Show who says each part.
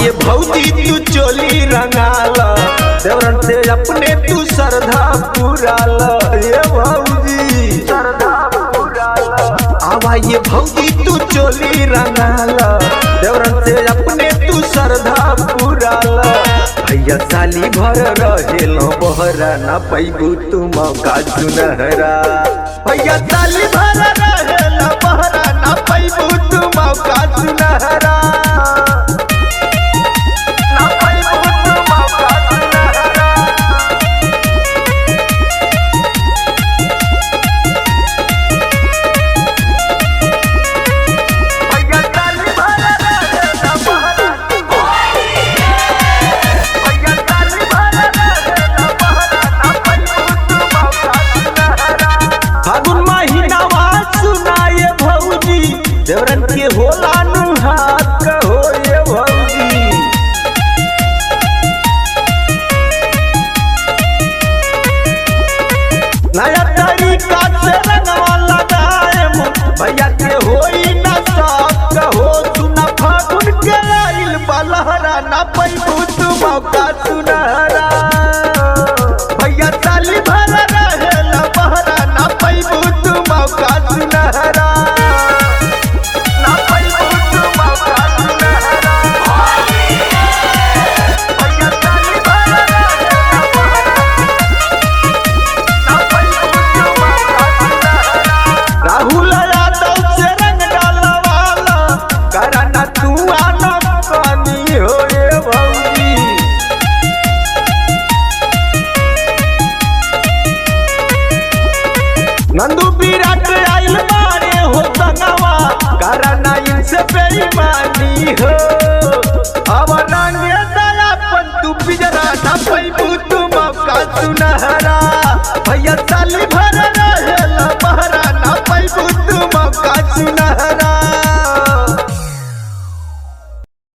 Speaker 1: ये भौजी तू चोली रंगाला देवरन से अपने तू श्रद्धा पुराला ये भौजी श्रद्धा पुराला। आवा ये भौजी तू चोली रंगाला देवरन से अपने तू श्रद्धा पुराला। भैया साली भर रहेलो बहरा ना पैबू तू मौका सुनहरा। भैया साली भर रहेलो बहरा ना पैबू तू मौका सुनहरा। देवरन के होला हाथ कहो ये भौजी। नया तरीका से रंगवा लगाए भैया के होई ना साथ कहो। सुना फागुन के आइल बलहरा ना पैबू तू मौका सुनहरा। भैया साली भर रहेला बहरा ना पैबू तू मौका सुनहरा। नंदू विराट आइल बारे हो संगवा करना इनसे बेईमानी हो। अब रंगे दया पन तू पिजरा ना पैबू तू मौका सुनहरा। भैया साली भर रहेला बहरा ना पैबू तू मौका सुनहरा।